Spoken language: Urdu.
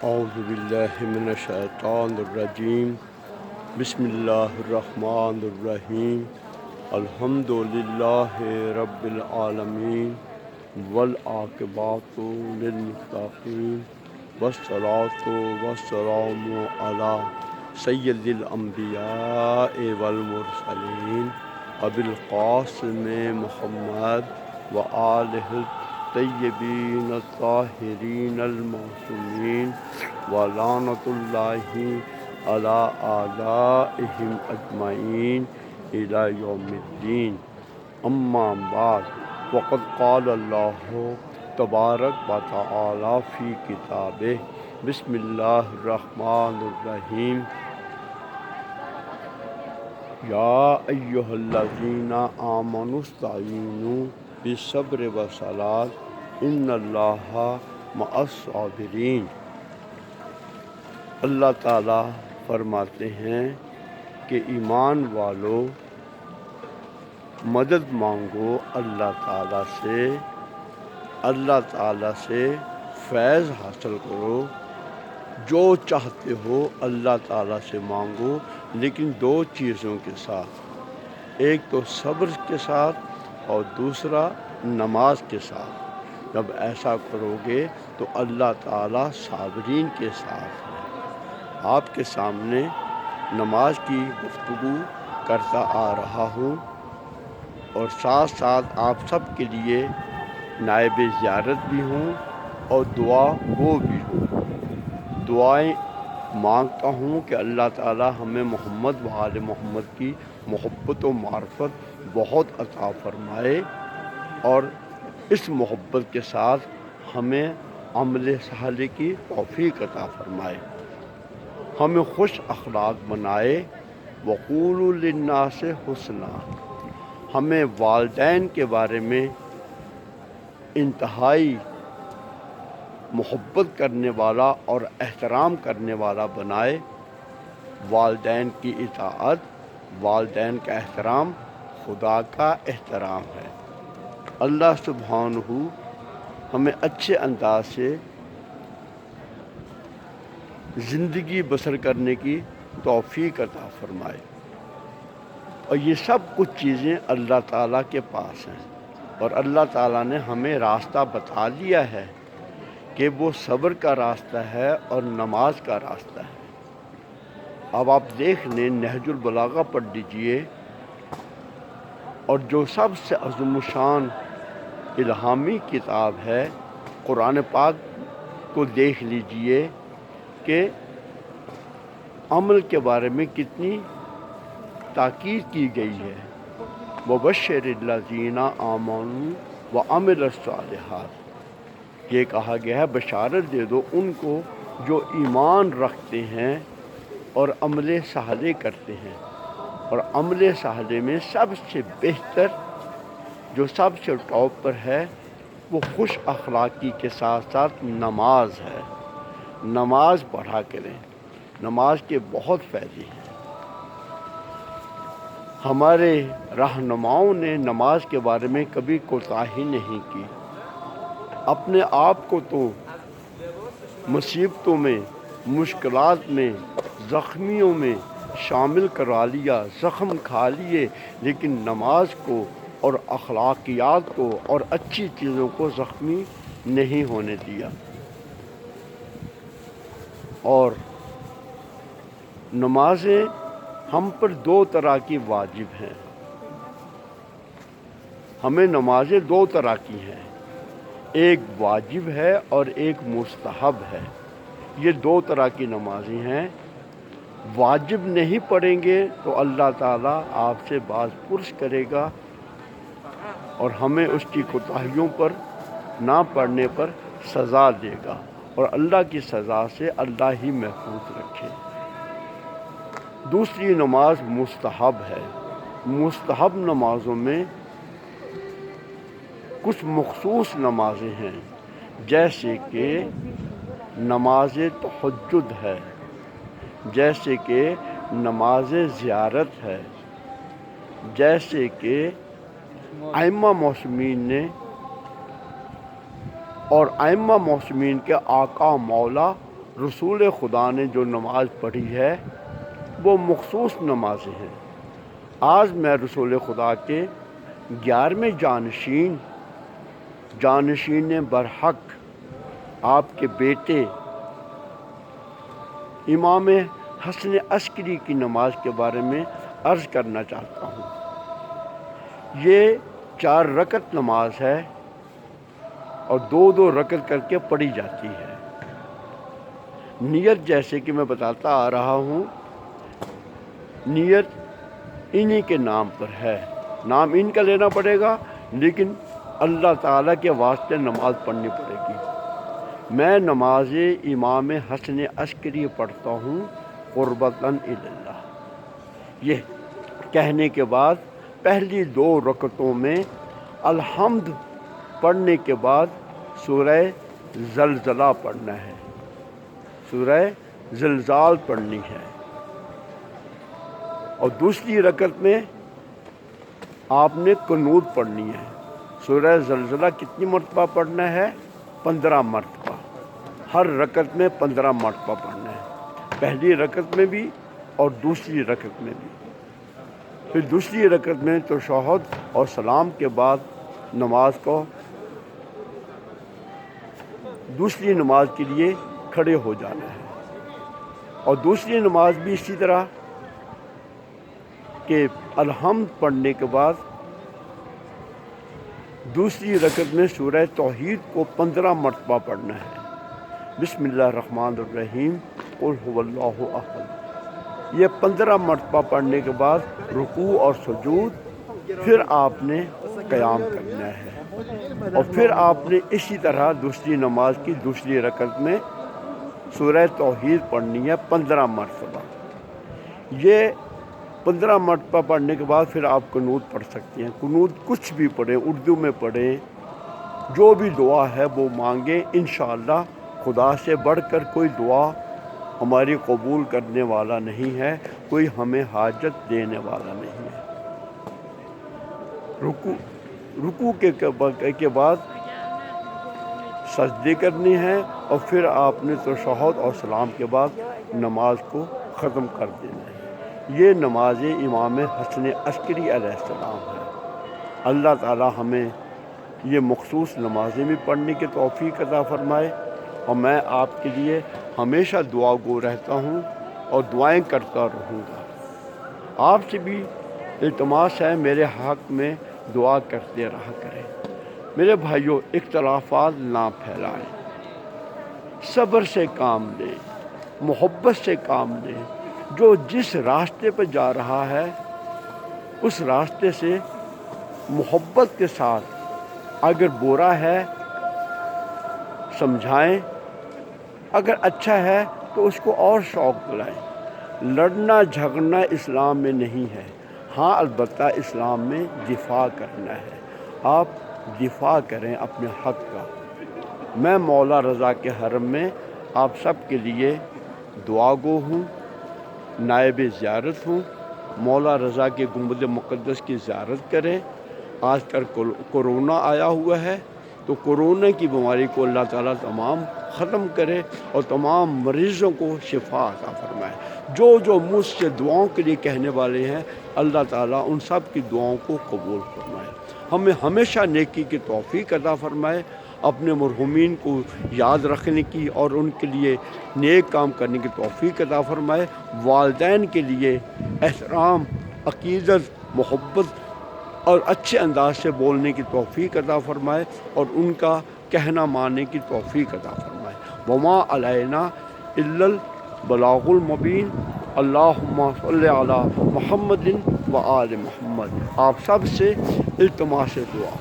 اعوذ باللہ من الشیطان الرجیم بسم اللہ الرحمن الرحیم الحمد للہ رب العالمین والعاقبۃ للمتقین والصلاۃ والسلام علی سید الانبیاء والمرسلین ابی القاسم محمد وآلہ الطیبین الطاہرین المعصومین ولعنۃ اللہ علی اعدائہم اجمعین الی یوم الدین. اما بعد وقد قال اللہ تبارک و تعالی فی کتابہ بسم اللہ الرحمن الرحیم یا ایہا الذین آمنوا استعینوا بالصبر والصلاۃ ان اللہ مع الصابرین. اللہ تعالیٰ فرماتے ہیں کہ ایمان والو مدد مانگو اللہ تعالیٰ سے، اللہ تعالیٰ سے فیض حاصل کرو، جو چاہتے ہو اللہ تعالیٰ سے مانگو، لیکن دو چیزوں کے ساتھ، ایک تو صبر کے ساتھ اور دوسرا نماز کے ساتھ. جب ایسا کرو گے تو اللہ تعالیٰ صابرین کے ساتھ ہے. آپ کے سامنے نماز کی گفتگو کرتا آ رہا ہوں اور ساتھ ساتھ آپ سب کے لیے نائب زیارت بھی ہوں اور دعا گو بھی ہوں. دعائیں مانگتا ہوں کہ اللہ تعالیٰ ہمیں محمد و آل محمد کی محبت و معرفت بہت عطا فرمائے اور اس محبت کے ساتھ ہمیں عمل صالح کی توفیق عطا فرمائے، ہمیں خوش اخلاق بنائے. وقولوا للناس حسنا، ہمیں والدین کے بارے میں انتہائی محبت کرنے والا اور احترام کرنے والا بنائے. والدین کی اطاعت، والدین کا احترام خدا کا احترام ہے. اللہ سبحانہ ہمیں اچھے انداز سے زندگی بسر کرنے کی توفیق عطا فرمائے. اور یہ سب کچھ چیزیں اللہ تعالیٰ کے پاس ہیں اور اللہ تعالیٰ نے ہمیں راستہ بتا دیا ہے کہ وہ صبر کا راستہ ہے اور نماز کا راستہ ہے. اب آپ دیکھ لیں، نہج البلاغہ پڑھ لیجئے اور جو سب سے عظیم الشان الہامی کتاب ہے قرآن پاک کو دیکھ لیجئے کہ عمل کے بارے میں کتنی تاکید کی گئی ہے. وبشر الذین آمنوا وعملوا الصالحات، یہ کہا گیا ہے بشارت دے دو ان کو جو ایمان رکھتے ہیں اور عمل صالح کرتے ہیں. اور عمل صالح میں سب سے بہتر، جو سب سے ٹاپ پر ہے، وہ خوش اخلاقی کے ساتھ ساتھ نماز ہے. نماز پڑھا کریں، نماز کے بہت فائدے ہیں. ہمارے رہنماؤں نے نماز کے بارے میں کبھی کوتاہی نہیں کی. اپنے آپ کو تو مصیبتوں میں، مشکلات میں، زخمیوں میں شامل کرا لیا، زخم کھا لیے، لیکن نماز کو اور اخلاقیات کو اور اچھی چیزوں کو زخمی نہیں ہونے دیا. اور نمازیں ہم پر دو طرح کی واجب ہیں. ہمیں نمازیں دو طرح کی ہیں، ایک واجب ہے اور ایک مستحب ہے. یہ دو طرح کی نمازیں ہیں. واجب نہیں پڑھیں گے تو اللہ تعالیٰ آپ سے باز پرس کرے گا اور ہمیں اس کی کوتاہیوں پر، نہ پڑھنے پر سزا دے گا، اور اللہ کی سزا سے اللہ ہی محفوظ رکھے. دوسری نماز مستحب ہے. مستحب نمازوں میں کچھ مخصوص نمازیں ہیں، جیسے کہ نماز تہجد ہے، جیسے کہ نماز زیارت ہے، جیسے کہ ائمہ معصومین نے اور ائمہ معصومین کے آقا مولا رسول خدا نے جو نماز پڑھی ہے وہ مخصوص نمازیں ہیں۔ آج میں رسول خدا کے 11ویں جانشین برحق آپ کے بیٹے امام حسن عسکری کی نماز کے بارے میں عرض کرنا چاہتا ہوں۔ یہ 4 رکعت نماز ہے اور 2 رکعت کر کے پڑھی جاتی ہے۔ نیت جیسے کہ میں بتاتا آ رہا ہوں، نیت انہی کے نام پر ہے، نام ان کا لینا پڑے گا، لیکن اللہ تعالیٰ کے واسطے نماز پڑھنی پڑے گی۔ میں نماز امام حسن عسکری پڑھتا ہوں قربتاً اللہ۔ یہ کہنے کے بعد پہلی 2 رکعتوں میں الحمد پڑھنے کے بعد سورہ زلزلہ پڑھنا ہے، سورہ زلزال پڑھنی ہے، اور دوسری رکعت میں آپ نے قنوت پڑھنی ہے۔ سورہ زلزلہ کتنی مرتبہ پڑھنا ہے؟ 15 مرتبہ، ہر رکعت میں 15 مرتبہ پڑھنا ہے، پہلی رکعت میں بھی اور دوسری رکعت میں بھی۔ پھر دوسری رکعت میں تشہد اور سلام کے بعد نماز کو دوسری نماز کے لیے کھڑے ہو جانا ہے، اور دوسری نماز بھی اسی طرح کہ الحمد پڑھنے کے بعد دوسری رکعت میں سورہ توحید کو 15 مرتبہ پڑھنا ہے۔ بسم اللہ الرحمن الرحیم قل هو اللہ احد، یہ 15 مرتبہ پڑھنے کے بعد رکوع اور سجود، پھر آپ نے قیام کرنا ہے، اور پھر آپ نے اسی طرح دوسری نماز کی دوسری رکعت میں سورہ توحید پڑھنی ہے 15 مرتبہ۔ یہ 15 مرتبہ پڑھنے کے بعد پھر آپ قنوت پڑھ سکتے ہیں۔ قنوت کچھ بھی پڑھیں، اردو میں پڑھیں، جو بھی دعا ہے وہ مانگیں، انشاءاللہ خدا سے بڑھ کر کوئی دعا ہماری قبول کرنے والا نہیں ہے، کوئی ہمیں حاجت دینے والا نہیں ہے۔ رکوع کے بعد سجدے کرنے ہیں، اور پھر آپ نے تشہد اور سلام کے بعد نماز کو ختم کر دینا ہے۔ یہ نماز امام حسن عسکری علیہ السلام ہے۔ اللہ تعالی ہمیں یہ مخصوص نمازیں بھی پڑھنے کی توفیق عطا فرمائے، اور میں آپ کے لیے ہمیشہ دعا گو رہتا ہوں اور دعائیں کرتا رہوں گا۔ آپ سے بھی التماس ہے میرے حق میں دعا کرتے رہا کریں۔ میرے بھائیوں، اختلافات نہ پھیلائیں، صبر سے کام لیں، محبت سے کام لیں۔ جو جس راستے پہ جا رہا ہے اس راستے سے محبت کے ساتھ، اگر برا ہے سمجھائیں، اگر اچھا ہے تو اس کو اور شوق دلائیں۔ لڑنا جھگڑنا اسلام میں نہیں ہے، ہاں البتہ اسلام میں دفاع کرنا ہے۔ آپ دفاع کریں اپنے حق کا۔ میں مولا رضا کے حرم میں آپ سب کے لیے دعا گو ہوں، نائب زیارت ہوں۔ مولا رضا کے گنبد مقدس کی زیارت کریں۔ آج کل کورونا آیا ہوا ہے، تو کورونا کی بیماری کو اللہ تعالیٰ تمام ختم کرے اور تمام مریضوں کو شفا عطا فرمائے۔ جو مجھ سے دعاؤں کے لیے کہنے والے ہیں، اللہ تعالیٰ ان سب کی دعاؤں کو قبول فرمائے۔ ہمیں ہمیشہ نیکی کی توفیق عطا فرمائے، اپنے مرحومین کو یاد رکھنے کی اور ان کے لیے نیک کام کرنے کی توفیق عطا فرمائے۔ والدین کے لیے احترام، عقیدت، محبت اور اچھے انداز سے بولنے کی توفیق عطا فرمائے، اور ان کا کہنا ماننے کی توفیق عطا فرمائے۔ وما علینا الا البلاغ المبین۔ اللہم صلی علی محمد و آل محمد۔ آپ سب سے التماس دعا۔